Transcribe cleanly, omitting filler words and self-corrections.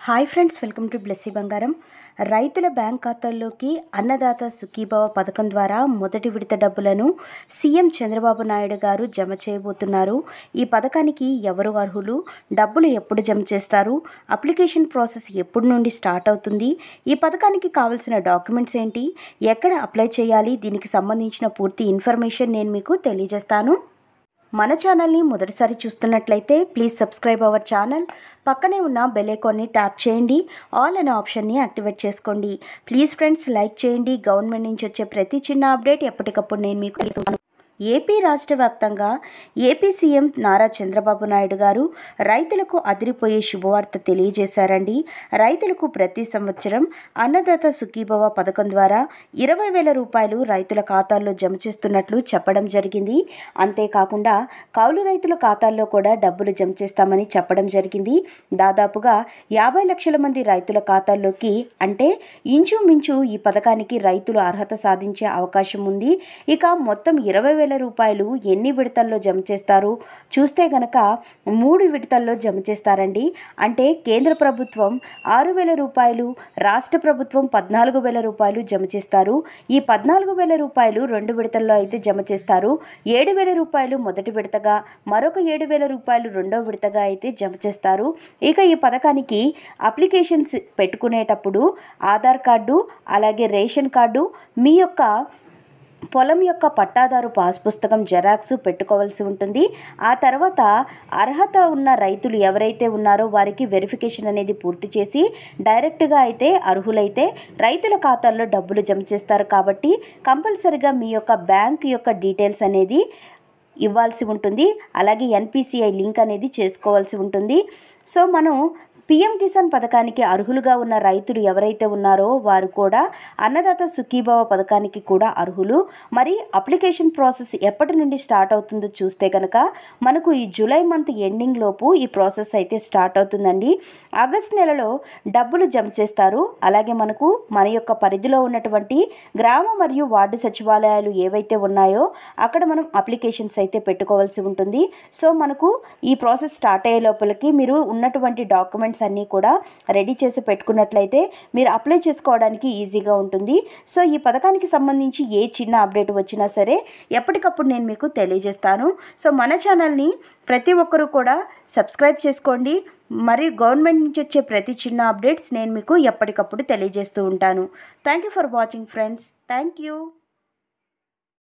Hi friends, welcome to Blessy బంగారం. రైతుల bank ఖాతాల్లోకి అన్నదాత సుఖీభవ పథకం ద్వారా మొదటి విడత డబ్బులను సీఎం చంద్రబాబు నాయుడు గారు జమ చేయబోతున్నారు. ఈ పథకానికి ఎవరు అర్హులు, డబ్బులు ఎప్పుడు జమ చేస్తారు, అప్లికేషన్ ప్రాసెస్ ఎప్పటి నుండి స్టార్ట్ అవుతుంది, ఈ పథకానికి కావాల్సిన డాక్యుమెంట్స్ ఏంటి, ఎక్కడ అప్లై చేయాలి, దీనికి సంబంధించిన పూర్తి ఇన్ఫర్మేషన్ నేను మీకు తెలియజేస్తాను. మన ఛానల్ని మొదటిసారి చూస్తున్నట్లయితే ప్లీజ్ సబ్స్క్రైబ్ అవర్ ఛానల్. పక్కనే ఉన్న బెల్ ఐకాన్ని ట్యాప్ చేయండి, ఆల్ అనే ఆప్షన్ని యాక్టివేట్ చేసుకోండి. ప్లీజ్ ఫ్రెండ్స్, లైక్ చేయండి. గవర్నమెంట్ నుంచి వచ్చే ప్రతి చిన్న అప్డేట్ ఎప్పటికప్పుడు నేను మీకు తెలుసుకుంటాను. ఏపీ రాష్ట్ర వ్యాప్తంగా ఏపీ సీఎం నారా చంద్రబాబు నాయుడు గారు రైతులకు అదిరిపోయే శుభవార్త తెలియజేశారండి. రైతులకు ప్రతి సంవత్సరం అన్నదాత సుఖీభవ పథకం ద్వారా 20,000 రూపాయలు రైతుల ఖాతాల్లో జమ చేస్తున్నట్లు చెప్పడం జరిగింది. అంతేకాకుండా కౌలు రైతుల ఖాతాల్లో కూడా డబ్బులు జమ చేస్తామని చెప్పడం జరిగింది. దాదాపుగా 50 లక్షల మంది రైతుల ఖాతాల్లోకి, అంటే ఇంచుమించు ఈ పథకానికి రైతులు అర్హత సాధించే అవకాశం ఉంది. ఇక మొత్తం 20,000 రూపాయలు ఎన్ని విడతల్లో జమ చేస్తారు చూస్తే గనక 3 విడతల్లో జమ చేస్తారండి. అంటే కేంద్ర ప్రభుత్వం 6,000 రూపాయలు, రాష్ట్ర ప్రభుత్వం 14,000 రూపాయలు జమ చేస్తారు. ఈ 14,000 రూపాయలు 2 విడతల్లో అయితే జమ చేస్తారు. 7,000 రూపాయలు మొదటి విడతగా, మరొక 7,000 రూపాయలు రెండో విడతగా అయితే జమ చేస్తారు. ఇక ఈ పథకానికి అప్లికేషన్స్ పెట్టుకునేటప్పుడు ఆధార్ కార్డు, అలాగే రేషన్ కార్డు, మీ యొక్క పొలం యొక్క పట్టాదారు పాస్ పుస్తకం జెరాక్స్ పెట్టుకోవాల్సి ఉంటుంది. ఆ తర్వాత అర్హత ఉన్న రైతులు ఎవరైతే ఉన్నారో వారికి వెరిఫికేషన్ అనేది పూర్తి చేసి డైరెక్ట్గా అయితే అర్హులైతే రైతుల ఖాతాల్లో డబ్బులు జమ చేస్తారు. కాబట్టి కంపల్సరిగా మీ యొక్క బ్యాంక్ యొక్క డీటెయిల్స్ అనేది ఇవ్వాల్సి ఉంటుంది. అలాగే ఎన్పిసిఐ లింక్ అనేది చేసుకోవాల్సి ఉంటుంది. సో మనం పీఎం కిసాన్ పథకానికి అర్హులుగా ఉన్న రైతులు ఎవరైతే ఉన్నారో వారు కూడా అన్నదాత సుఖీభవ పథకానికి కూడా అర్హులు. మరి అప్లికేషన్ ప్రాసెస్ ఎప్పటి నుండి స్టార్ట్ అవుతుందో చూస్తే కనుక మనకు ఈ జూలై మంత్ ఎండింగ్ లోపు ఈ ప్రాసెస్ అయితే స్టార్ట్ అవుతుందండి. ఆగస్ట్ నెలలో డబ్బులు జమ చేస్తారు. అలాగే మనకు మన యొక్క పరిధిలో ఉన్నటువంటి గ్రామ మరియు వార్డు సచివాలయాలు ఏవైతే ఉన్నాయో అక్కడ మనం అప్లికేషన్స్ అయితే పెట్టుకోవాల్సి ఉంటుంది. సో మనకు ఈ ప్రాసెస్ స్టార్ట్ అయ్యే లోపలికి మీరు ఉన్నటువంటి డాక్యుమెంట్స్ అన్నీ కూడా రెడీ చేసి పెట్టుకున్నట్లయితే మీరు అప్లై చేసుకోవడానికి ఈజీగా ఉంటుంది. సో ఈ పథకానికి సంబంధించి ఏ చిన్న అప్డేట్ వచ్చినా సరే ఎప్పటికప్పుడు నేను మీకు తెలియజేస్తాను. సో మన ఛానల్ని ప్రతి ఒక్కరూ కూడా సబ్స్క్రైబ్ చేసుకోండి. మరియు గవర్నమెంట్ నుంచి వచ్చే ప్రతి చిన్న అప్డేట్స్ నేను మీకు ఎప్పటికప్పుడు తెలియజేస్తూ ఉంటాను. Thank you for watching friends. Thank you.